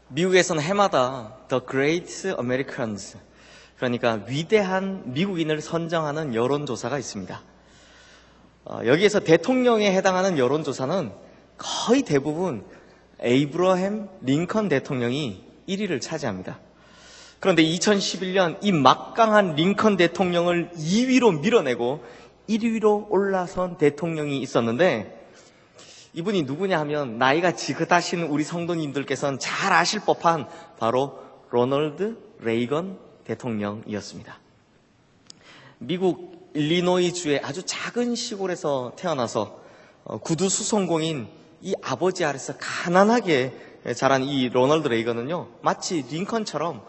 미국에서는 해마다 The Great Americans, 그러니까 위대한 미국인을 선정하는 여론조사가 있습니다. 여기에서 대통령에 해당하는 여론조사는 거의 대부분 에이브러햄 링컨 대통령이 1위를 차지합니다. 그런데 2011년 이 막강한 링컨 대통령을 2위로 밀어내고 1위로 올라선 대통령이 있었는데, 이분이 누구냐 하면 나이가 지긋하신 우리 성도님들께서는 잘 아실 법한 바로 로널드 레이건 대통령이었습니다. 미국 일리노이주의 아주 작은 시골에서 태어나서 구두 수송공인 이 아버지 아래서 가난하게 자란 이 로널드 레이건은요, 마치 링컨처럼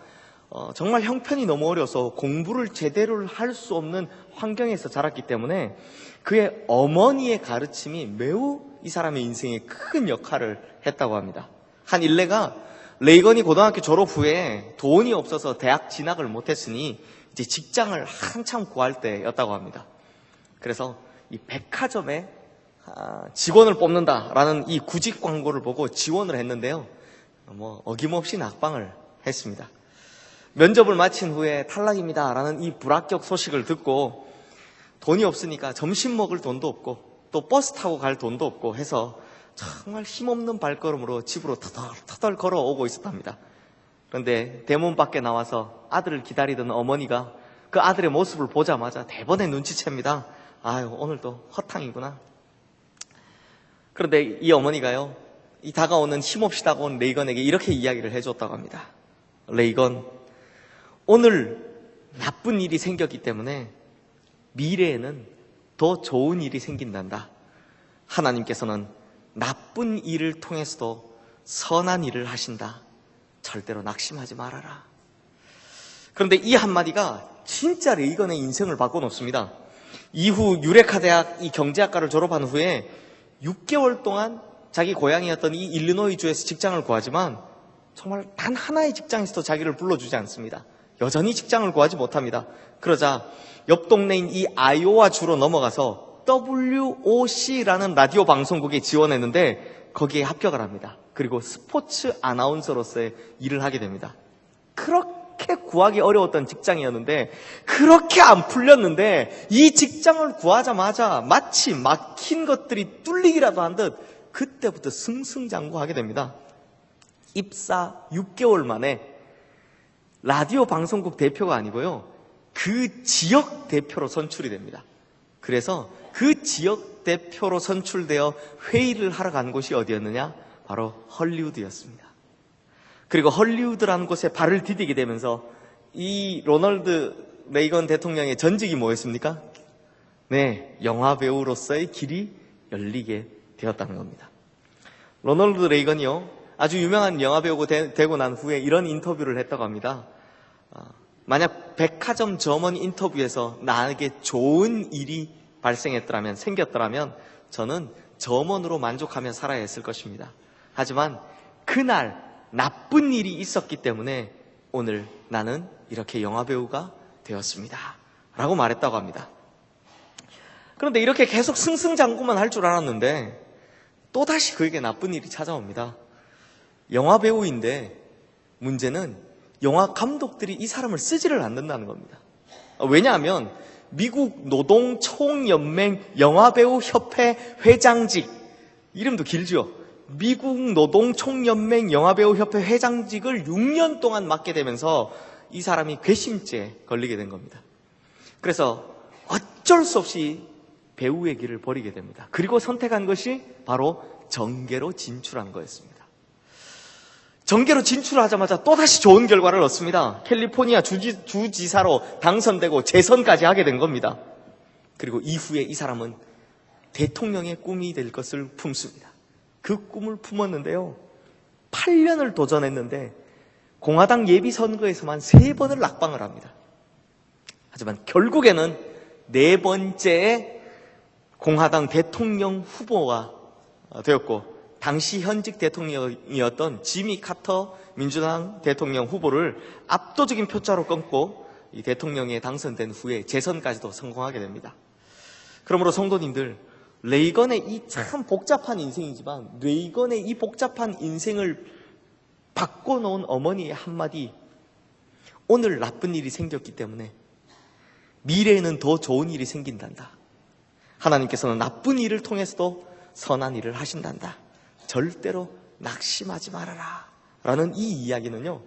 정말 형편이 너무 어려서 공부를 제대로 할 수 없는 환경에서 자랐기 때문에 그의 어머니의 가르침이 매우 이 사람의 인생에 큰 역할을 했다고 합니다. 한 일례가 레이건이 고등학교 졸업 후에 돈이 없어서 대학 진학을 못했으니 이제 직장을 한참 구할 때였다고 합니다. 그래서 이 백화점에 직원을 뽑는다라는 이 구직 광고를 보고 지원을 했는데요, 어김없이 낙방을 했습니다. 면접을 마친 후에 탈락입니다라는 이 불합격 소식을 듣고 돈이 없으니까 점심 먹을 돈도 없고 또 버스 타고 갈 돈도 없고 해서 정말 힘없는 발걸음으로 집으로 터덜터덜 걸어오고 있었답니다. 그런데 대문 밖에 나와서 아들을 기다리던 어머니가 그 아들의 모습을 보자마자 대번에 눈치챕니다. 아유, 오늘도 허탕이구나. 그런데 이 어머니가요, 이 다가오는 힘없이 다가온 레이건에게 이렇게 이야기를 해줬다고 합니다. 레이건, 오늘 나쁜 일이 생겼기 때문에 미래에는 더 좋은 일이 생긴단다. 하나님께서는 나쁜 일을 통해서도 선한 일을 하신다. 절대로 낙심하지 말아라. 그런데 이 한마디가 진짜 레이건의 인생을 바꿔놓습니다. 이후 유레카 대학 이 경제학과를 졸업한 후에 6개월 동안 자기 고향이었던 이 일리노이주에서 직장을 구하지만 정말 단 하나의 직장에서도 자기를 불러주지 않습니다. 여전히 직장을 구하지 못합니다. 그러자 옆 동네인 이 아이오와 주로 넘어가서 WOC라는 라디오 방송국에 지원했는데 거기에 합격을 합니다. 그리고 스포츠 아나운서로서의 일을 하게 됩니다. 그렇게 구하기 어려웠던 직장이었는데, 그렇게 안 풀렸는데 이 직장을 구하자마자 마치 막힌 것들이 뚫리기라도 한 듯 그때부터 승승장구하게 됩니다. 입사 6개월 만에 라디오 방송국 대표가 아니고요, 그 지역 대표로 선출이 됩니다. 그래서 그 지역 대표로 선출되어 회의를 하러 간 곳이 어디였느냐? 바로 헐리우드였습니다. 그리고 헐리우드라는 곳에 발을 디디게 되면서 이 로널드 레이건 대통령의 전직이 뭐였습니까? 네, 영화배우로서의 길이 열리게 되었다는 겁니다. 로널드 레이건이요, 아주 유명한 영화배우가 되고 난 후에 이런 인터뷰를 했다고 합니다. 만약 백화점 점원 인터뷰에서 나에게 좋은 일이 생겼더라면 저는 점원으로 만족하며 살아야 했을 것입니다. 하지만 그날 나쁜 일이 있었기 때문에 오늘 나는 이렇게 영화배우가 되었습니다. 라고 말했다고 합니다. 그런데 이렇게 계속 승승장구만 할 줄 알았는데 또다시 그에게 나쁜 일이 찾아옵니다. 영화배우인데 문제는 영화 감독들이 이 사람을 쓰지를 않는다는 겁니다. 왜냐하면 미국 노동총연맹 영화배우협회 회장직, 이름도 길죠. 미국 노동총연맹 영화배우협회 회장직을 6년 동안 맡게 되면서 이 사람이 괘씸죄에 걸리게 된 겁니다. 그래서 어쩔 수 없이 배우의 길을 버리게 됩니다. 그리고 선택한 것이 바로 정계로 진출한 거였습니다. 정계로 진출하자마자 또다시 좋은 결과를 얻습니다. 캘리포니아 주지사로 당선되고 재선까지 하게 된 겁니다. 그리고 이후에 이 사람은 대통령의 꿈이 될 것을 품습니다. 그 꿈을 품었는데요, 8년을 도전했는데 공화당 예비선거에서만 3번을 낙방을 합니다. 하지만 결국에는 4번째 공화당 대통령 후보가 되었고, 당시 현직 대통령이었던 지미 카터 민주당 대통령 후보를 압도적인 표차로 끊고 이 대통령에 당선된 후에 재선까지도 성공하게 됩니다. 그러므로 성도님들, 레이건의 이 참 복잡한 인생이지만 레이건의 이 복잡한 인생을 바꿔놓은 어머니의 한마디, 오늘 나쁜 일이 생겼기 때문에 미래에는 더 좋은 일이 생긴단다. 하나님께서는 나쁜 일을 통해서도 선한 일을 하신단다. 절대로 낙심하지 말아라. 라는 이 이야기는요,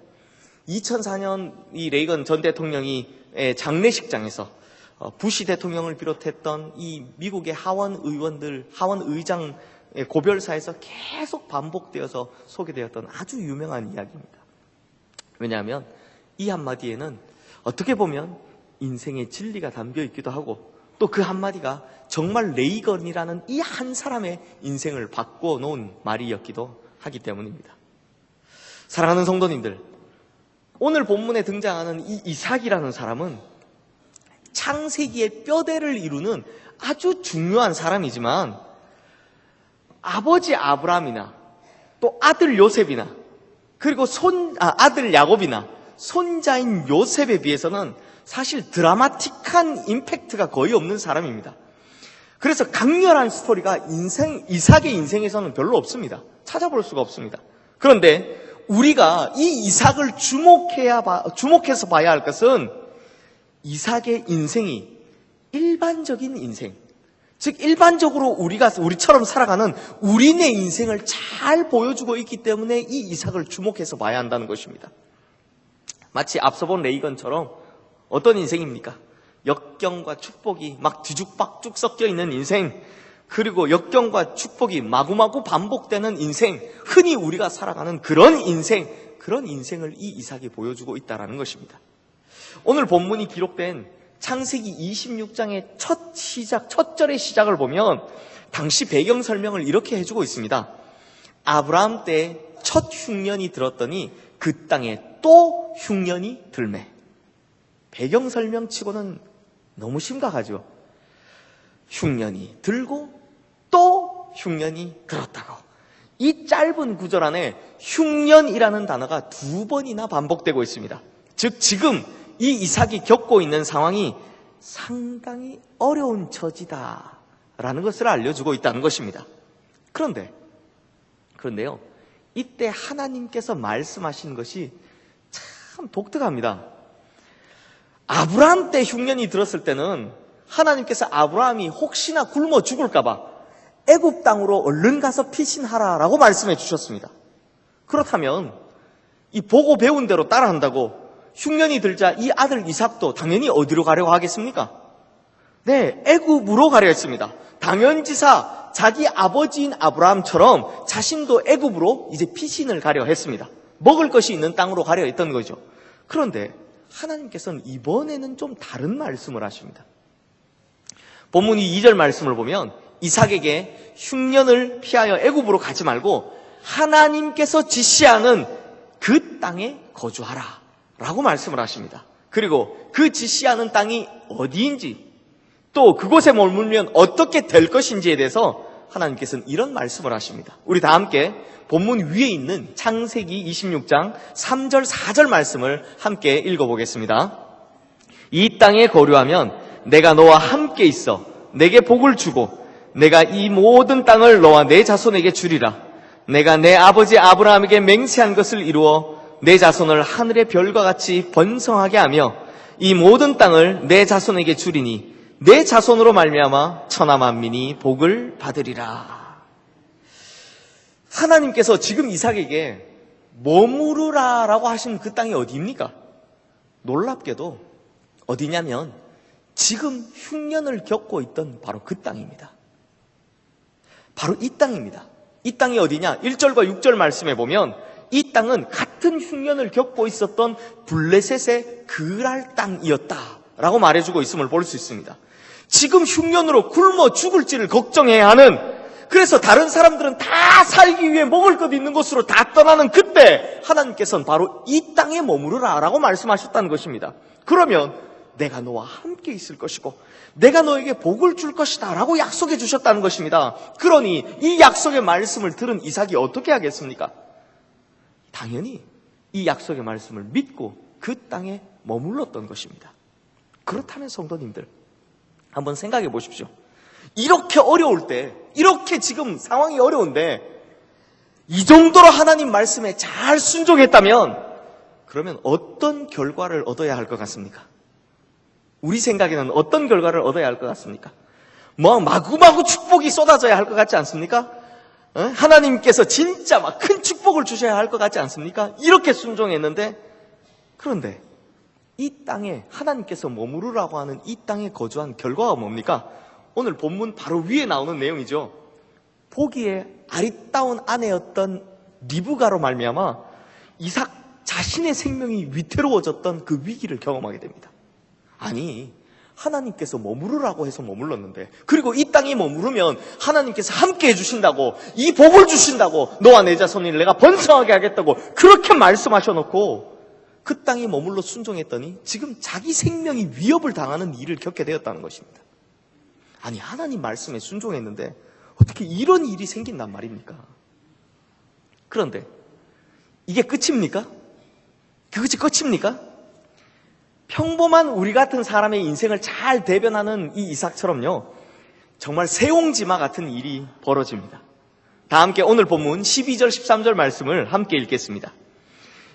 2004년 이 레이건 전 대통령이 장례식장에서 부시 대통령을 비롯했던 이 미국의 하원 의원들, 하원 의장 고별사에서 계속 반복되어서 소개되었던 아주 유명한 이야기입니다. 왜냐하면 이 한마디에는 어떻게 보면 인생의 진리가 담겨 있기도 하고, 또 그 한마디가 정말 레이건이라는 이 한 사람의 인생을 바꿔놓은 말이었기도 하기 때문입니다. 사랑하는 성도님들, 오늘 본문에 등장하는 이 이삭이라는 사람은 창세기의 뼈대를 이루는 아주 중요한 사람이지만, 아버지 아브라함이나 또 아들 요셉이나 그리고 아들 야곱이나 손자인 요셉에 비해서는 사실 드라마틱한 임팩트가 거의 없는 사람입니다. 그래서 강렬한 스토리가 이삭의 인생에서는 별로 없습니다. 찾아볼 수가 없습니다. 그런데 우리가 이 이삭을 주목해서 봐야 할 것은 이삭의 인생이 일반적인 인생, 즉 일반적으로 우리처럼 살아가는 우리네 인생을 잘 보여주고 있기 때문에 이 이삭을 주목해서 봐야 한다는 것입니다. 마치 앞서 본 레이건처럼 어떤 인생입니까? 역경과 축복이 막 뒤죽박죽 섞여 있는 인생, 그리고 역경과 축복이 마구마구 반복되는 인생, 흔히 우리가 살아가는 그런 인생을 이 이삭이 보여주고 있다는 것입니다. 오늘 본문이 기록된 창세기 26장의 첫 절의 시작을 보면 당시 배경 설명을 이렇게 해주고 있습니다. 아브라함 때 첫 흉년이 들었더니 그 땅에 또 흉년이 들매. 배경 설명치고는 너무 심각하죠. 흉년이 들고 또 흉년이 들었다고. 이 짧은 구절 안에 흉년이라는 단어가 2번이나 반복되고 있습니다. 즉 지금 이 이삭이 겪고 있는 상황이 상당히 어려운 처지다라는 것을 알려주고 있다는 것입니다. 그런데요, 이때 하나님께서 말씀하신 것이 참 독특합니다. 아브라함 때 흉년이 들었을 때는 하나님께서 아브라함이 혹시나 굶어 죽을까봐 애굽 땅으로 얼른 가서 피신하라라고 말씀해 주셨습니다. 그렇다면 이 보고 배운 대로 따라한다고 흉년이 들자 이 아들 이삭도 당연히 어디로 가려고 하겠습니까? 네, 애굽으로 가려 했습니다. 당연지사 자기 아버지인 아브라함처럼 자신도 애굽으로 이제 피신을 가려 했습니다. 먹을 것이 있는 땅으로 가려 했던 거죠. 그런데 하나님께서는 이번에는 좀 다른 말씀을 하십니다. 본문 2절 말씀을 보면 이삭에게 흉년을 피하여 애굽으로 가지 말고 하나님께서 지시하는 그 땅에 거주하라 라고 말씀을 하십니다. 그리고 그 지시하는 땅이 어디인지, 또 그곳에 머물면 어떻게 될 것인지에 대해서 하나님께서는 이런 말씀을 하십니다. 우리 다 함께 본문 위에 있는 창세기 26장 3절 4절 말씀을 함께 읽어보겠습니다. 이 땅에 거류하면 내가 너와 함께 있어 내게 복을 주고 내가 이 모든 땅을 너와 내 자손에게 주리라. 내가 내 아버지 아브라함에게 맹세한 것을 이루어 내 자손을 하늘의 별과 같이 번성하게 하며 이 모든 땅을 내 자손에게 주리니 내 자손으로 말미암아 천하 만민이 복을 받으리라. 하나님께서 지금 이삭에게 머무르라라고 하신 그 땅이 어디입니까? 놀랍게도 어디냐면 지금 흉년을 겪고 있던 바로 그 땅입니다. 바로 이 땅입니다. 이 땅이 어디냐? 1절과 6절 말씀에 보면 이 땅은 같은 흉년을 겪고 있었던 블레셋의 그랄 땅이었다라고 말해주고 있음을 볼 수 있습니다. 지금 흉년으로 굶어 죽을지를 걱정해야 하는, 그래서 다른 사람들은 다 살기 위해 먹을 것 있는 곳으로 다 떠나는 그때 하나님께서는 바로 이 땅에 머무르라 라고 말씀하셨다는 것입니다. 그러면 내가 너와 함께 있을 것이고 내가 너에게 복을 줄 것이다 라고 약속해 주셨다는 것입니다. 그러니 이 약속의 말씀을 들은 이삭이 어떻게 하겠습니까? 당연히 이 약속의 말씀을 믿고 그 땅에 머물렀던 것입니다. 그렇다면 성도님들, 한번 생각해 보십시오. 이렇게 어려울 때, 이렇게 지금 상황이 어려운데 이 정도로 하나님 말씀에 잘 순종했다면 그러면 어떤 결과를 얻어야 할 것 같습니까? 우리 생각에는 어떤 결과를 얻어야 할 것 같습니까? 뭐 마구마구 축복이 쏟아져야 할 것 같지 않습니까? 하나님께서 진짜 막 큰 축복을 주셔야 할 것 같지 않습니까? 이렇게 순종했는데, 그런데 이 땅에 하나님께서 머무르라고 하는 이 땅에 거주한 결과가 뭡니까? 오늘 본문 바로 위에 나오는 내용이죠. 보기에 아리따운 아내였던 리브가로 말미암아 이삭 자신의 생명이 위태로워졌던 그 위기를 경험하게 됩니다. 아니, 하나님께서 머무르라고 해서 머물렀는데, 그리고 이 땅에 머무르면 하나님께서 함께 해주신다고, 이 복을 주신다고, 너와 내 자손을 내가 번성하게 하겠다고 그렇게 말씀하셔놓고 그 땅에 머물러 순종했더니 지금 자기 생명이 위협을 당하는 일을 겪게 되었다는 것입니다. 아니, 하나님 말씀에 순종했는데 어떻게 이런 일이 생긴단 말입니까? 그런데 이게 끝입니까? 그것이 끝입니까? 평범한 우리 같은 사람의 인생을 잘 대변하는 이 이삭처럼요, 정말 세옹지마 같은 일이 벌어집니다. 다 함께 오늘 본문 12절 13절 말씀을 함께 읽겠습니다.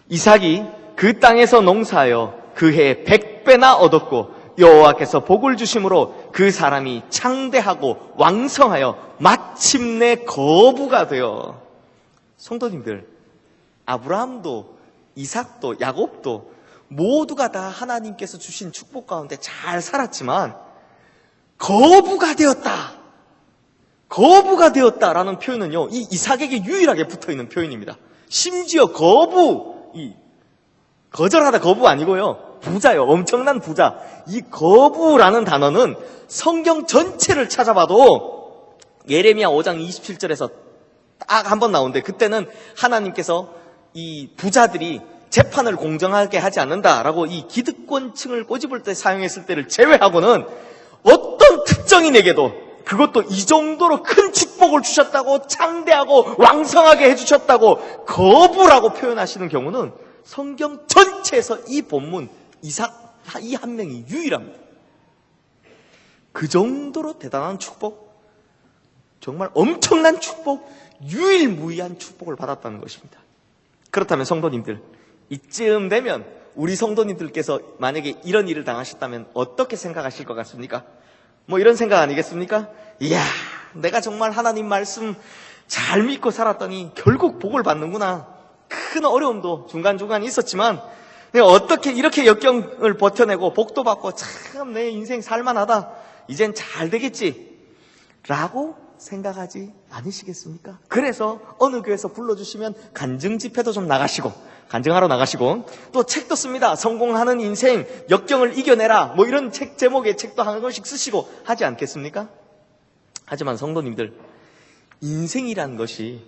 이삭이 그 땅에서 농사하여 그 해에 100배나 얻었고 여호와께서 복을 주심으로 그 사람이 창대하고 왕성하여 마침내 거부가 되어. 성도님들, 아브라함도 이삭도 야곱도 모두가 다 하나님께서 주신 축복 가운데 잘 살았지만 거부가 되었다. 거부가 되었다라는 표현은요, 이 이삭에게 유일하게 붙어있는 표현입니다. 심지어 거절하다 거부 아니고요, 부자요. 엄청난 부자. 이 거부라는 단어는 성경 전체를 찾아봐도 예레미야 5장 27절에서 딱 한 번 나오는데, 그때는 하나님께서 이 부자들이 재판을 공정하게 하지 않는다라고 이 기득권층을 꼬집을 때 사용했을 때를 제외하고는 어떤 특정인에게도, 그것도 이 정도로 큰 축복을 주셨다고, 창대하고 왕성하게 해주셨다고 거부라고 표현하시는 경우는 성경 전체에서 이 본문 이삭 이 한 명이 유일합니다. 그 정도로 대단한 축복, 정말 엄청난 축복, 유일무이한 축복을 받았다는 것입니다. 그렇다면 성도님들, 이쯤 되면 우리 성도님들께서 만약에 이런 일을 당하셨다면 어떻게 생각하실 것 같습니까? 뭐 이런 생각 아니겠습니까? 이야, 내가 정말 하나님 말씀 잘 믿고 살았더니 결국 복을 받는구나. 큰 어려움도 중간중간 있었지만 내가 어떻게 이렇게 역경을 버텨내고 복도 받고 참 내 인생 살만하다, 이젠 잘 되겠지 라고 생각하지 않으시겠습니까? 그래서 어느 교회에서 불러주시면 간증 집회도 좀 나가시고, 간증하러 나가시고, 또 책도 씁니다. 성공하는 인생, 역경을 이겨내라, 뭐 이런 책 제목의 책도 한 권씩 쓰시고 하지 않겠습니까? 하지만 성도님들, 인생이란 것이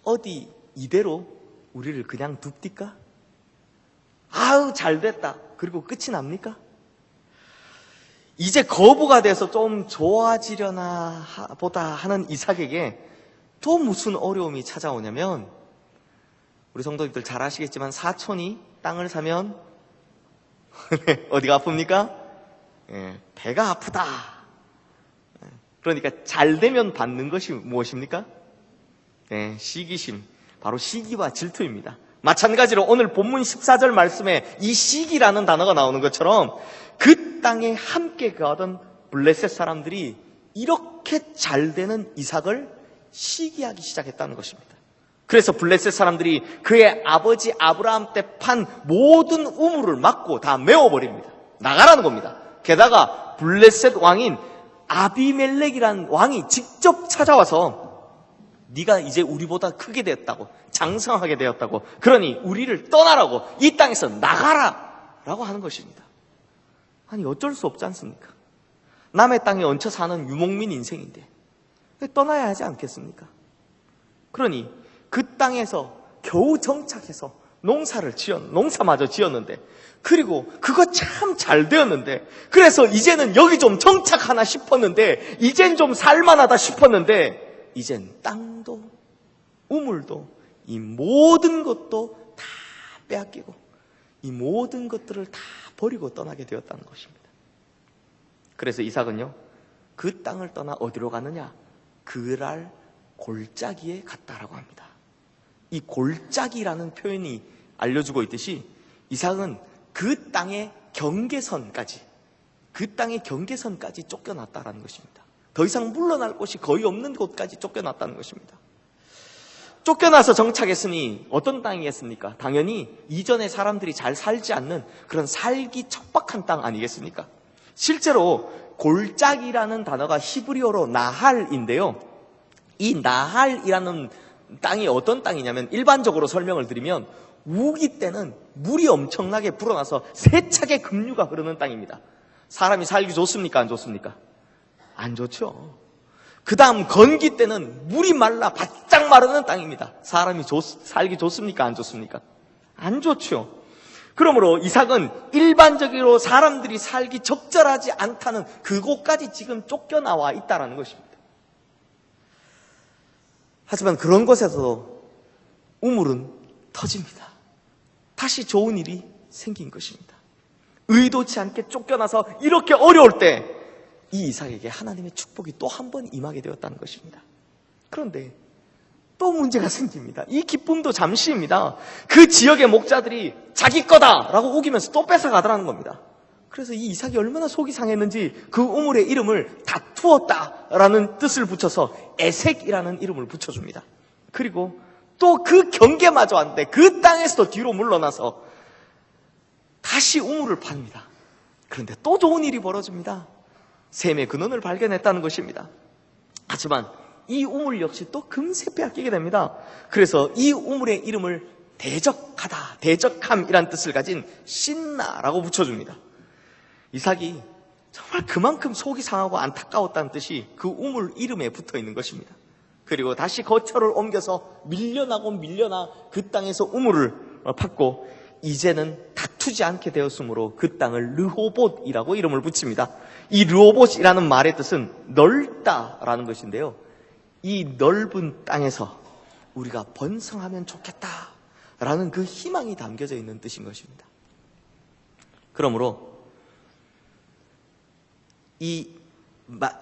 어디 이대로 우리를 그냥 둡니까? 아우 잘됐다 그리고 끝이 납니까? 이제 거부가 돼서 좀 좋아지려나 보다 하는 이삭에게 또 무슨 어려움이 찾아오냐면, 우리 성도님들 잘 아시겠지만 사촌이 땅을 사면 어디가 아픕니까? 배가 아프다. 그러니까 잘 되면 받는 것이 무엇입니까? 시기심, 바로 시기와 질투입니다. 마찬가지로 오늘 본문 14절 말씀에 이 시기라는 단어가 나오는 것처럼 그 땅에 함께 거하던 블레셋 사람들이 이렇게 잘 되는 이삭을 시기하기 시작했다는 것입니다. 그래서 블레셋 사람들이 그의 아버지 아브라함 때 판 모든 우물을 막고 다 메워버립니다. 나가라는 겁니다. 게다가 블레셋 왕인 아비멜렉이라는 왕이 직접 찾아와서 네가 이제 우리보다 크게 되었다고, 장성하게 되었다고, 그러니 우리를 떠나라고, 이 땅에서 나가라 라고 하는 것입니다. 아니 어쩔 수 없지 않습니까? 남의 땅에 얹혀 사는 유목민 인생인데 떠나야 하지 않겠습니까? 그러니 그 땅에서 겨우 정착해서 농사마저 지었는데, 그리고 그거 참 잘 되었는데, 그래서 이제는 여기 좀 정착하나 싶었는데, 이젠 좀 살만하다 싶었는데, 이젠 땅도 우물도 이 모든 것도 다 빼앗기고 이 모든 것들을 다 버리고 떠나게 되었다는 것입니다. 그래서 이삭은요, 그 땅을 떠나 어디로 가느냐? 그랄 골짜기에 갔다라고 합니다. 이 골짜기라는 표현이 알려주고 있듯이 이삭은 그 땅의 경계선까지 쫓겨났다라는 것입니다. 더 이상 물러날 곳이 거의 없는 곳까지 쫓겨났다는 것입니다. 쫓겨나서 정착했으니 어떤 땅이겠습니까? 당연히 이전에 사람들이 잘 살지 않는 그런 살기 척박한 땅 아니겠습니까? 실제로 골짜기라는 단어가 히브리어로 나할인데요. 이 나할이라는 땅이 어떤 땅이냐면 일반적으로 설명을 드리면 우기 때는 물이 엄청나게 불어나서 세차게 급류가 흐르는 땅입니다. 사람이 살기 좋습니까? 안 좋습니까? 안 좋죠. 그 다음 건기 때는 물이 말라 바짝 마르는 땅입니다. 사람이 살기 좋습니까? 안 좋습니까? 안 좋죠. 그러므로 이삭은 일반적으로 사람들이 살기 적절하지 않다는 그곳까지 지금 쫓겨나와 있다는 것입니다. 하지만 그런 곳에서도 우물은 터집니다. 다시 좋은 일이 생긴 것입니다. 의도치 않게 쫓겨나서 이렇게 어려울 때 이 이삭에게 하나님의 축복이 또 한 번 임하게 되었다는 것입니다. 그런데 또 문제가 생깁니다. 이 기쁨도 잠시입니다. 그 지역의 목자들이 자기 거다라고 우기면서 또 뺏어가더라는 겁니다. 그래서 이 이삭이 얼마나 속이 상했는지 그 우물의 이름을 다투었다라는 뜻을 붙여서 에색이라는 이름을 붙여줍니다. 그리고 또 그 경계마저 안 돼. 그 땅에서도 뒤로 물러나서 다시 우물을 팝니다. 그런데 또 좋은 일이 벌어집니다. 샘의 근원을 발견했다는 것입니다. 하지만 이 우물 역시 또 금세 빼앗기게 됩니다. 그래서 이 우물의 이름을 대적하다, 대적함이란 뜻을 가진 신나라고 붙여줍니다. 이삭이 정말 그만큼 속이 상하고 안타까웠다는 뜻이 그 우물 이름에 붙어 있는 것입니다. 그리고 다시 거처를 옮겨서 밀려나 그 땅에서 우물을 팠고 이제는 다투지 않게 되었으므로 그 땅을 르호봇이라고 이름을 붙입니다. 이 르호봇이라는 말의 뜻은 넓다라는 것인데요. 이 넓은 땅에서 우리가 번성하면 좋겠다라는 그 희망이 담겨져 있는 뜻인 것입니다. 그러므로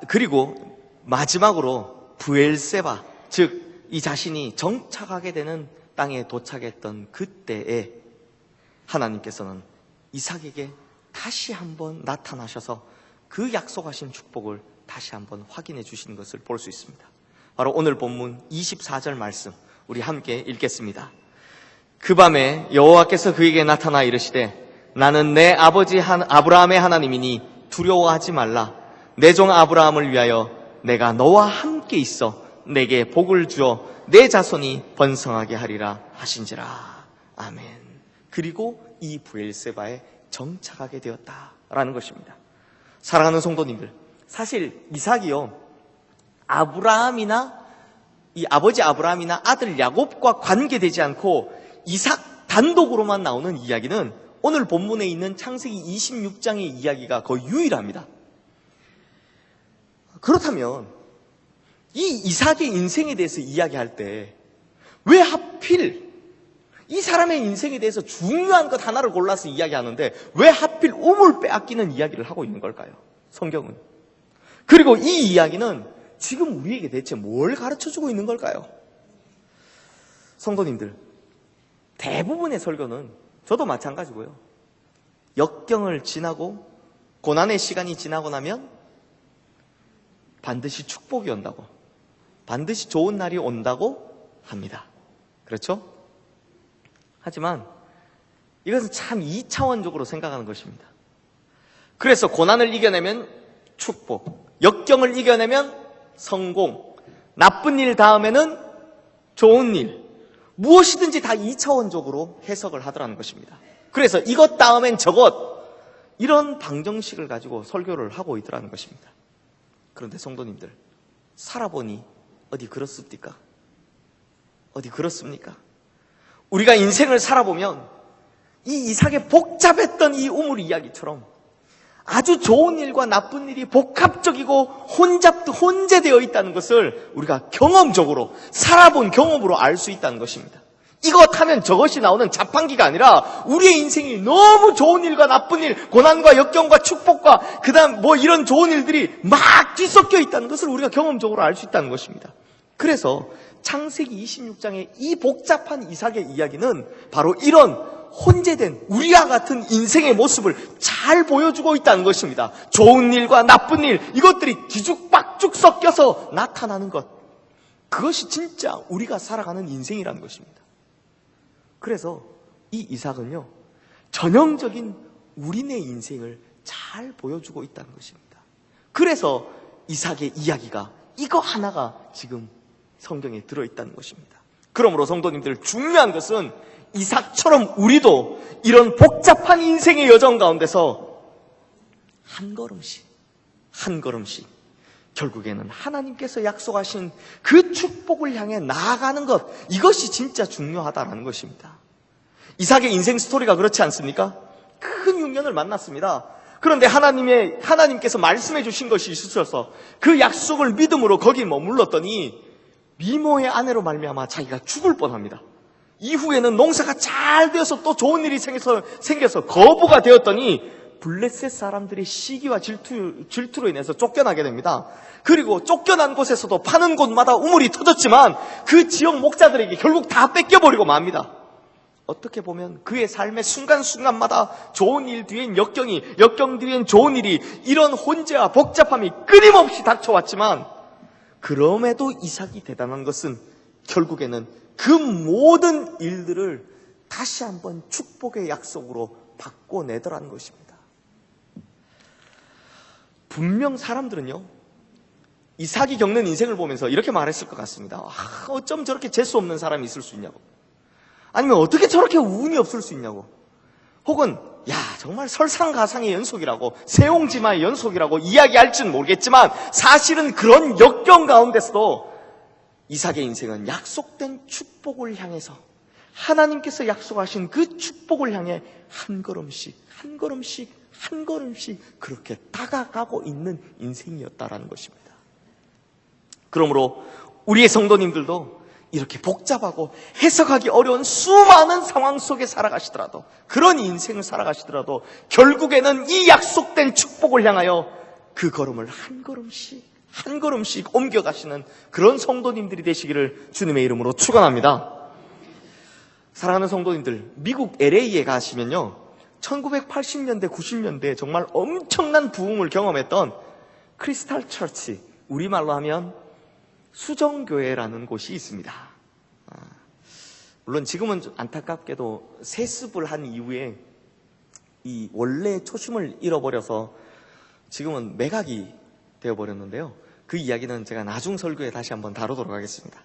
그리고 마지막으로 브엘세바, 즉 이 자신이 정착하게 되는 땅에 도착했던 그때에 하나님께서는 이삭에게 다시 한번 나타나셔서 그 약속하신 축복을 다시 한번 확인해 주시는 것을 볼 수 있습니다. 바로 오늘 본문 24절 말씀 우리 함께 읽겠습니다. 그 밤에 여호와께서 그에게 나타나 이르시되 나는 내 아버지 아브라함의 하나님이니 두려워하지 말라. 내 종 아브라함을 위하여 내가 너와 함께 있어 내게 복을 주어 내 자손이 번성하게 하리라 하신지라. 아멘. 그리고 이 브엘세바에 정착하게 되었다라는 것입니다. 사랑하는 성도님들, 사실 이삭이요, 이 아버지 아브라함이나 아들 야곱과 관계되지 않고 이삭 단독으로만 나오는 이야기는 오늘 본문에 있는 창세기 26장의 이야기가 거의 유일합니다. 그렇다면 이 이삭의 인생에 대해서 이야기할 때 왜 하필 이 사람의 인생에 대해서 중요한 것 하나를 골라서 이야기하는데 왜 하필 우물 빼앗기는 이야기를 하고 있는 걸까요? 성경은. 그리고 이 이야기는 지금 우리에게 대체 뭘 가르쳐주고 있는 걸까요? 성도님들, 대부분의 설교는 저도 마찬가지고요. 역경을 지나고 고난의 시간이 지나고 나면 반드시 축복이 온다고, 반드시 좋은 날이 온다고 합니다. 그렇죠? 하지만 이것은 참 2차원적으로 생각하는 것입니다. 그래서 고난을 이겨내면 축복, 역경을 이겨내면 성공, 나쁜 일 다음에는 좋은 일, 무엇이든지 다 2차원적으로 해석을 하더라는 것입니다. 그래서 이것 다음엔 저것, 이런 방정식을 가지고 설교를 하고 있더라는 것입니다. 그런데 성도님들, 살아보니 어디 그렇습니까? 어디 그렇습니까? 우리가 인생을 살아보면 이 이삭의 복잡했던 이 우물 이야기처럼 아주 좋은 일과 나쁜 일이 복합적이고 혼재되어 있다는 것을 우리가 경험적으로, 살아본 경험으로 알 수 있다는 것입니다. 이것 하면 저것이 나오는 자판기가 아니라 우리의 인생이 너무 좋은 일과 나쁜 일, 고난과 역경과 축복과 그다음 이런 좋은 일들이 막 뒤섞여 있다는 것을 우리가 경험적으로 알 수 있다는 것입니다. 그래서 창세기 26장의 이 복잡한 이삭의 이야기는 바로 이런 혼재된 우리와 같은 인생의 모습을 잘 보여주고 있다는 것입니다. 좋은 일과 나쁜 일, 이것들이 뒤죽박죽 섞여서 나타나는 것, 그것이 진짜 우리가 살아가는 인생이라는 것입니다. 그래서 이 이삭은요, 전형적인 우리네 인생을 잘 보여주고 있다는 것입니다. 그래서 이삭의 이야기가 이거 하나가 지금 성경에 들어있다는 것입니다. 그러므로 성도님들, 중요한 것은 이삭처럼 우리도 이런 복잡한 인생의 여정 가운데서 한 걸음씩 결국에는 하나님께서 약속하신 그 축복을 향해 나아가는 것, 이것이 진짜 중요하다는 것입니다. 이삭의 인생 스토리가 그렇지 않습니까? 큰 흉년을 만났습니다. 그런데 하나님께서 말씀해 주신 것이 있어서 그 약속을 믿음으로 거기 머물렀더니 미모의 아내로 말미암아 자기가 죽을 뻔합니다. 이후에는 농사가 잘 되어서 또 좋은 일이 생겨서 거부가 되었더니 블레셋 사람들이 시기와 질투로 인해서 쫓겨나게 됩니다. 그리고 쫓겨난 곳에서도 파는 곳마다 우물이 터졌지만 그 지역 목자들에게 결국 다 뺏겨버리고 맙니다. 어떻게 보면 그의 삶의 순간순간마다 좋은 일 뒤엔 역경이, 역경 뒤엔 좋은 일이, 이런 혼재와 복잡함이 끊임없이 닥쳐왔지만, 그럼에도 이삭이 대단한 것은 결국에는 그 모든 일들을 다시 한번 축복의 약속으로 바꿔내더라는 것입니다. 분명 사람들은요, 이삭이 겪는 인생을 보면서 이렇게 말했을 것 같습니다. 어쩜 저렇게 재수 없는 사람이 있을 수 있냐고. 아니면 어떻게 저렇게 운이 없을 수 있냐고. 혹은 정말 설상가상의 연속이라고, 세옹지마의 연속이라고 이야기할지는 모르겠지만, 사실은 그런 역경 가운데서도 이삭의 인생은 약속된 축복을 향해서, 하나님께서 약속하신 그 축복을 향해 한 걸음씩 그렇게 다가가고 있는 인생이었다라는 것입니다. 그러므로 우리의 성도님들도 이렇게 복잡하고 해석하기 어려운 수많은 상황 속에 살아가시더라도, 그런 인생을 살아가시더라도 결국에는 이 약속된 축복을 향하여 그 걸음을 한 걸음씩 옮겨가시는 그런 성도님들이 되시기를 주님의 이름으로 축원합니다. 사랑하는 성도님들, 미국 LA에 가시면요, 1980년대, 90년대에 정말 엄청난 부흥을 경험했던 크리스탈 처치, 우리말로 하면 수정교회라는 곳이 있습니다. 물론 지금은 안타깝게도 세습을 한 이후에 이 원래 초심을 잃어버려서 지금은 매각이 되어버렸는데요. 그 이야기는 제가 나중 설교에 다시 한번 다루도록 하겠습니다.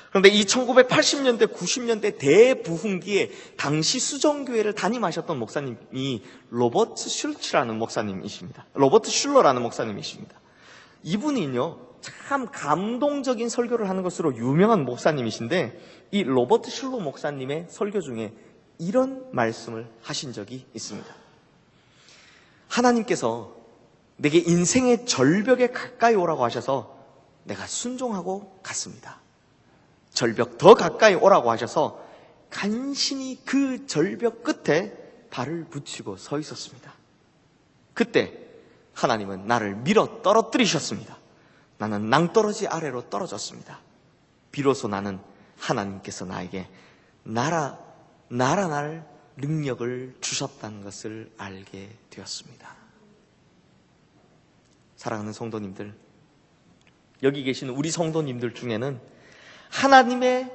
그런데 이 1980년대, 90년대 대부흥기에 당시 수정교회를 담임하셨던 목사님이 로버트 슐러라는 목사님이십니다. 이분이요, 참 감동적인 설교를 하는 것으로 유명한 목사님이신데, 이 로버트 슐러 목사님의 설교 중에 이런 말씀을 하신 적이 있습니다. 하나님께서 내게 인생의 절벽에 가까이 오라고 하셔서 내가 순종하고 갔습니다. 절벽 더 가까이 오라고 하셔서 간신히 그 절벽 끝에 발을 붙이고 서 있었습니다. 그때 하나님은 나를 밀어 떨어뜨리셨습니다. 나는 낭떠러지 아래로 떨어졌습니다. 비로소 나는 하나님께서 나에게 날아날 능력을 주셨다는 것을 알게 되었습니다. 사랑하는 성도님들, 여기 계신 우리 성도님들 중에는 하나님의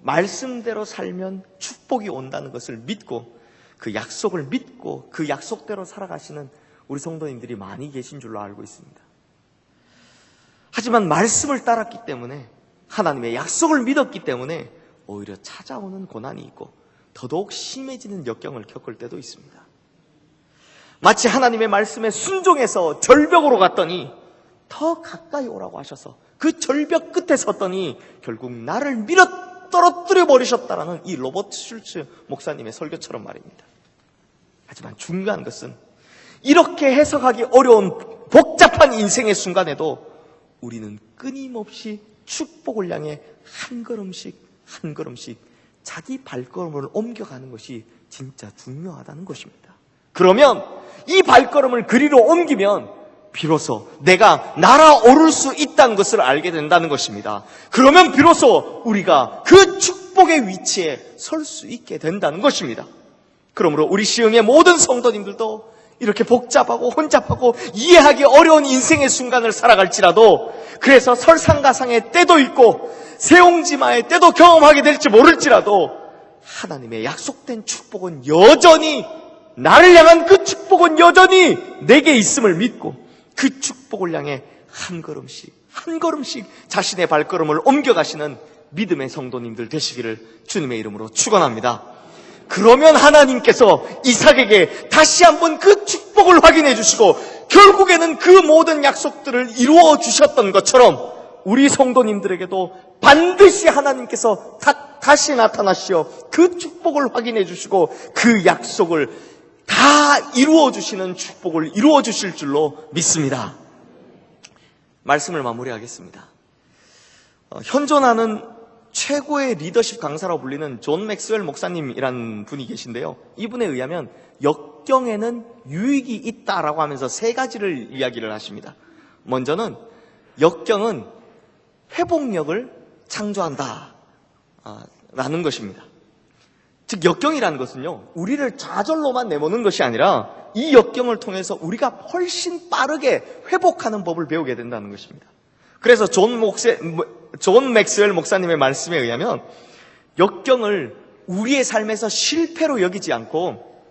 말씀대로 살면 축복이 온다는 것을 믿고, 그 약속을 믿고 그 약속대로 살아가시는 우리 성도님들이 많이 계신 줄로 알고 있습니다. 하지만 말씀을 따랐기 때문에, 하나님의 약속을 믿었기 때문에 오히려 찾아오는 고난이 있고 더더욱 심해지는 역경을 겪을 때도 있습니다. 마치 하나님의 말씀에 순종해서 절벽으로 갔더니 더 가까이 오라고 하셔서 그 절벽 끝에 섰더니 결국 나를 밀어 떨어뜨려 버리셨다라는 이 로버트 슐츠 목사님의 설교처럼 말입니다. 하지만 중요한 것은 이렇게 해석하기 어려운 복잡한 인생의 순간에도 우리는 끊임없이 축복을 향해 한 걸음씩 자기 발걸음을 옮겨가는 것이 진짜 중요하다는 것입니다. 그러면 이 발걸음을 그리로 옮기면 비로소 내가 날아오를 수 있다는 것을 알게 된다는 것입니다. 그러면 비로소 우리가 그 축복의 위치에 설 수 있게 된다는 것입니다. 그러므로 우리 시흥의 모든 성도님들도 이렇게 복잡하고 혼잡하고 이해하기 어려운 인생의 순간을 살아갈지라도, 그래서 설상가상의 때도 있고 세옹지마의 때도 경험하게 될지 모를지라도 하나님의 약속된 축복은 여전히, 나를 향한 그 축복은 여전히 내게 있음을 믿고 그 축복을 향해 한 걸음씩 한 걸음씩 자신의 발걸음을 옮겨가시는 믿음의 성도님들 되시기를 주님의 이름으로 축원합니다. 그러면 하나님께서 이삭에게 다시 한번 그 축복을 확인해 주시고 결국에는 그 모든 약속들을 이루어 주셨던 것처럼 우리 성도님들에게도 반드시 하나님께서 다시 나타나시어 그 축복을 확인해 주시고 그 약속을 다 이루어 주시는 축복을 이루어 주실 줄로 믿습니다. 말씀을 마무리하겠습니다. 현존하는 최고의 리더십 강사라고 불리는 존 맥스웰 목사님이라는 분이 계신데요. 이분에 의하면 역경에는 유익이 있다라고 하면서 세 가지를 이야기를 하십니다. 먼저는 역경은 회복력을 창조한다 라는 것입니다. 즉 역경이라는 것은요, 우리를 좌절로만 내모는 것이 아니라 이 역경을 통해서 우리가 훨씬 빠르게 회복하는 법을 배우게 된다는 것입니다. 그래서 존 맥스웰 목사님의 말씀에 의하면 역경을 우리의 삶에서 실패로 여기지 않고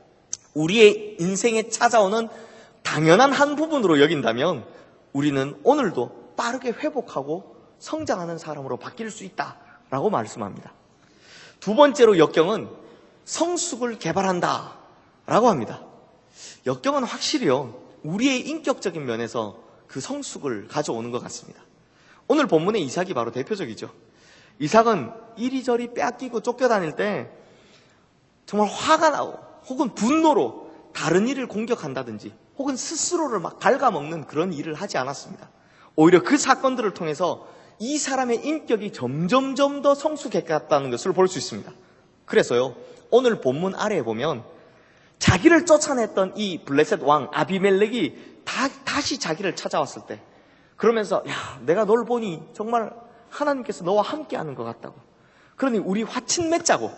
우리의 인생에 찾아오는 당연한 한 부분으로 여긴다면 우리는 오늘도 빠르게 회복하고 성장하는 사람으로 바뀔 수 있다라고 말씀합니다. 두 번째로 역경은 성숙을 개발한다 라고 합니다. 역경은 확실히요, 우리의 인격적인 면에서 그 성숙을 가져오는 것 같습니다. 오늘 본문의 이삭이 바로 대표적이죠. 이삭은 이리저리 빼앗기고 쫓겨다닐 때 정말 화가 나고 혹은 분노로 다른 일을 공격한다든지 혹은 스스로를 막 갉아먹는 그런 일을 하지 않았습니다. 오히려 그 사건들을 통해서 이 사람의 인격이 점점점 더 성숙해갔다는 것을 볼 수 있습니다. 그래서요, 오늘 본문 아래에 보면 자기를 쫓아냈던 이 블레셋 왕 아비멜렉이 다시 자기를 찾아왔을 때 그러면서 야, 내가 널 보니 정말 하나님께서 너와 함께하는 것 같다고, 그러니 우리 화친 맺자고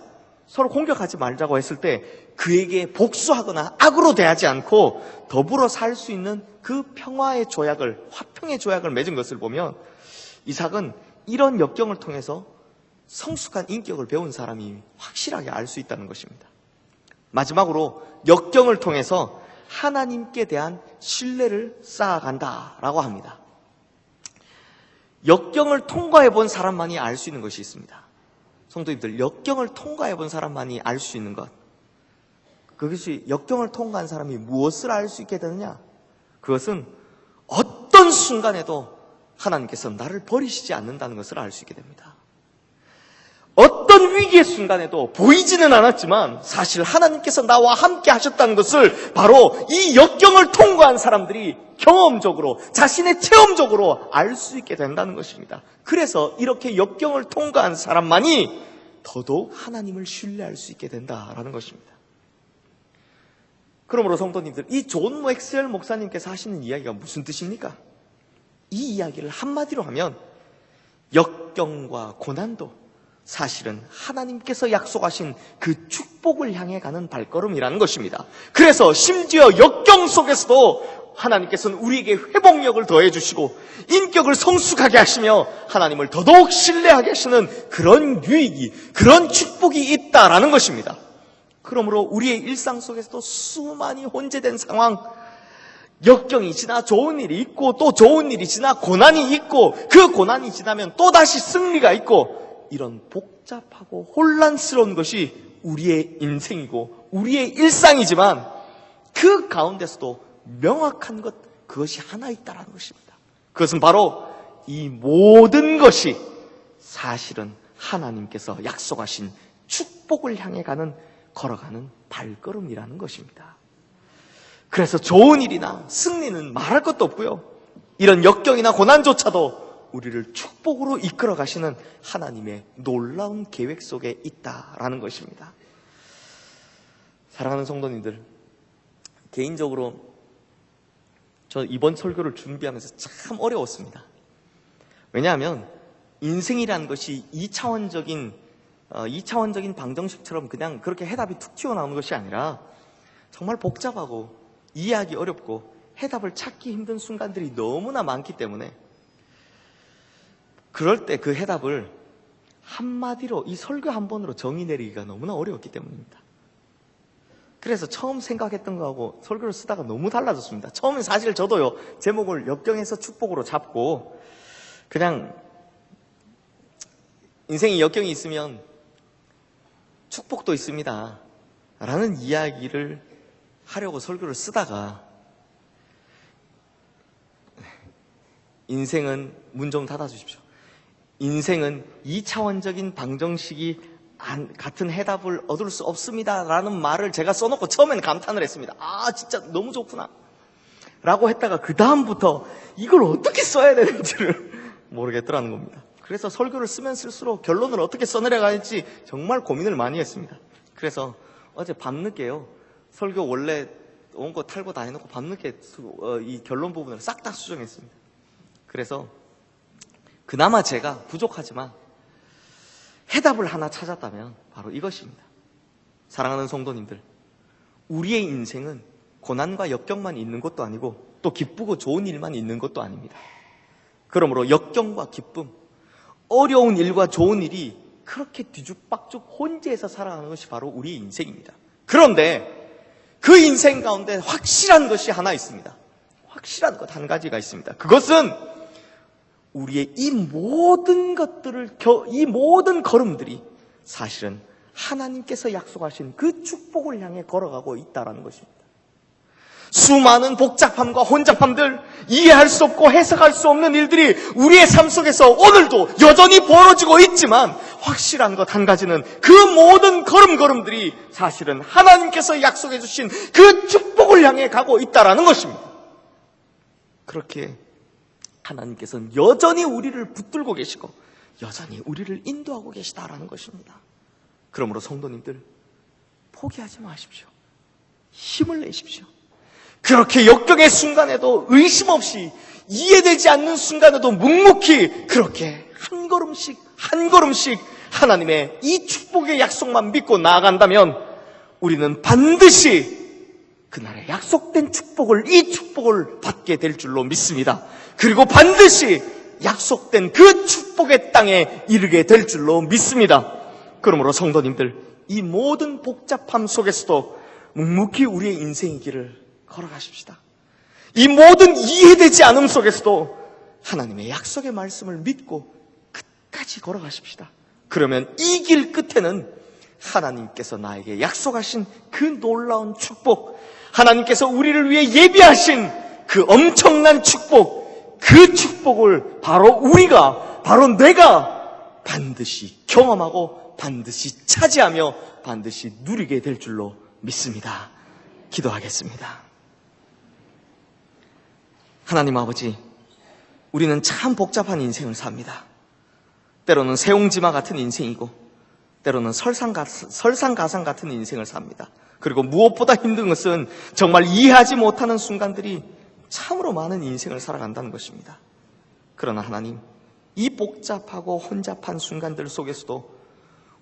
서로 공격하지 말자고 했을 때 그에게 복수하거나 악으로 대하지 않고 더불어 살 수 있는 그 평화의 조약을, 화평의 조약을 맺은 것을 보면 이삭은 이런 역경을 통해서 성숙한 인격을 배운 사람이 확실하게 알 수 있다는 것입니다. 마지막으로 역경을 통해서 하나님께 대한 신뢰를 쌓아간다라고 합니다. 역경을 통과해 본 사람만이 알 수 있는 것이 있습니다. 성도님들, 역경을 통과해 본 사람만이 알 수 있는 것, 그것이 역경을 통과한 사람이 무엇을 알 수 있게 되느냐? 그것은 어떤 순간에도 하나님께서 나를 버리시지 않는다는 것을 알 수 있게 됩니다. 어떤 위기의 순간에도 보이지는 않았지만 사실 하나님께서 나와 함께 하셨다는 것을 바로 이 역경을 통과한 사람들이 경험적으로, 자신의 체험적으로 알 수 있게 된다는 것입니다. 그래서 이렇게 역경을 통과한 사람만이 더더욱 하나님을 신뢰할 수 있게 된다라는 것입니다. 그러므로 성도님들, 이 존 맥스웰 목사님께서 하시는 이야기가 무슨 뜻입니까? 이 이야기를 한마디로 하면 역경과 고난도 사실은 하나님께서 약속하신 그 축복을 향해 가는 발걸음이라는 것입니다. 그래서 심지어 역경 속에서도 하나님께서는 우리에게 회복력을 더해 주시고 인격을 성숙하게 하시며 하나님을 더더욱 신뢰하게 하시는 그런 유익이, 그런 축복이 있다라는 것입니다. 그러므로 우리의 일상 속에서도 수많이 혼재된 상황, 역경이 지나 좋은 일이 있고 또 좋은 일이 지나 고난이 있고 그 고난이 지나면 또다시 승리가 있고, 이런 복잡하고 혼란스러운 것이 우리의 인생이고 우리의 일상이지만 그 가운데서도 명확한 것, 그것이 하나 있다는 것입니다. 그것은 바로 이 모든 것이 사실은 하나님께서 약속하신 축복을 향해 걸어가는 발걸음이라는 것입니다. 그래서 좋은 일이나 승리는 말할 것도 없고요, 이런 역경이나 고난조차도 우리를 축복으로 이끌어 가시는 하나님의 놀라운 계획 속에 있다라는 것입니다. 사랑하는 성도님들, 개인적으로 저 이번 설교를 준비하면서 참 어려웠습니다. 왜냐하면 인생이라는 것이 2차원적인 방정식처럼 그냥 그렇게 해답이 툭 튀어나오는 것이 아니라 정말 복잡하고 이해하기 어렵고 해답을 찾기 힘든 순간들이 너무나 많기 때문에 그럴 때 그 해답을 한마디로 이 설교 한 번으로 정의 내리기가 너무나 어려웠기 때문입니다. 그래서 처음 생각했던 거하고 설교를 쓰다가 너무 달라졌습니다. 처음엔 사실 저도요, 제목을 역경에서 축복으로 잡고 그냥 인생에 역경이 있으면 축복도 있습니다 라는 이야기를 하려고 설교를 쓰다가 인생은, 문 좀 닫아주십시오. 인생은 2차원적인 방정식이 같은 해답을 얻을 수 없습니다 라는 말을 제가 써놓고 처음에는 감탄을 했습니다. 아, 진짜 너무 좋구나 라고 했다가 그 다음부터 이걸 어떻게 써야 되는지를 모르겠더라는 겁니다. 그래서 설교를 쓰면 쓸수록 결론을 어떻게 써내려가야지 정말 고민을 많이 했습니다. 그래서 어제 밤늦게요, 설교 원래 온 거 탈고 다 해놓고 밤늦게 이 결론 부분을 싹 다 수정했습니다. 그래서 그나마 제가 부족하지만 해답을 하나 찾았다면 바로 이것입니다. 사랑하는 성도님들, 우리의 인생은 고난과 역경만 있는 것도 아니고 또 기쁘고 좋은 일만 있는 것도 아닙니다. 그러므로 역경과 기쁨, 어려운 일과 좋은 일이 그렇게 뒤죽박죽 혼재해서 살아가는 것이 바로 우리의 인생입니다. 그런데 그 인생 가운데 확실한 것이 하나 있습니다. 확실한 것 한 가지가 있습니다. 그것은 우리의 이 모든 것들을, 이 모든 걸음들이 사실은 하나님께서 약속하신 그 축복을 향해 걸어가고 있다는 것입니다. 수많은 복잡함과 혼잡함들, 이해할 수 없고 해석할 수 없는 일들이 우리의 삶 속에서 오늘도 여전히 벌어지고 있지만 확실한 것 한 가지는 그 모든 걸음걸음들이 사실은 하나님께서 약속해 주신 그 축복을 향해 가고 있다는 것입니다. 그렇게 하나님께서는 여전히 우리를 붙들고 계시고 여전히 우리를 인도하고 계시다라는 것입니다. 그러므로 성도님들, 포기하지 마십시오. 힘을 내십시오. 그렇게 역경의 순간에도 의심 없이, 이해되지 않는 순간에도 묵묵히 그렇게 한 걸음씩 한 걸음씩 하나님의 이 축복의 약속만 믿고 나아간다면 우리는 반드시 그날의 약속된 축복을, 이 축복을 받게 될 줄로 믿습니다. 그리고 반드시 약속된 그 축복의 땅에 이르게 될 줄로 믿습니다. 그러므로 성도님들, 이 모든 복잡함 속에서도 묵묵히 우리의 인생의 길을 걸어가십시다. 이 모든 이해되지 않음 속에서도 하나님의 약속의 말씀을 믿고 끝까지 걸어가십시다. 그러면 이 길 끝에는 하나님께서 나에게 약속하신 그 놀라운 축복, 하나님께서 우리를 위해 예비하신 그 엄청난 축복, 그 축복을 바로 내가 반드시 경험하고 반드시 차지하며 반드시 누리게 될 줄로 믿습니다. 기도하겠습니다. 하나님 아버지, 우리는 참 복잡한 인생을 삽니다. 때로는 세옹지마 같은 인생이고 때로는 설상가상 같은 인생을 삽니다. 그리고 무엇보다 힘든 것은 정말 이해하지 못하는 순간들이 참으로 많은 인생을 살아간다는 것입니다. 그러나 하나님, 이 복잡하고 혼잡한 순간들 속에서도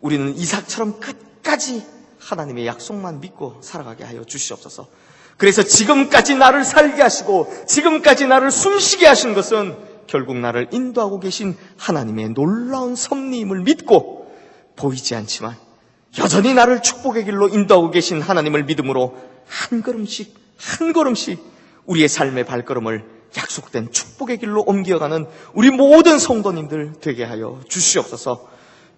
우리는 이삭처럼 끝까지 하나님의 약속만 믿고 살아가게 하여 주시옵소서. 그래서 지금까지 나를 살게 하시고 지금까지 나를 숨쉬게 하신 것은 결국 나를 인도하고 계신 하나님의 놀라운 섭리임을 믿고, 보이지 않지만 여전히 나를 축복의 길로 인도하고 계신 하나님을 믿음으로 한 걸음씩 한 걸음씩 우리의 삶의 발걸음을 약속된 축복의 길로 옮겨가는 우리 모든 성도님들 되게 하여 주시옵소서.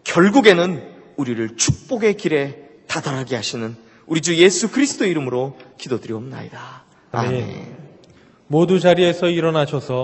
결국에는 우리를 축복의 길에 다다르게 하시는 우리 주 예수 그리스도의 이름으로 기도드리옵나이다. 아멘. 모두 자리에서 일어나셔서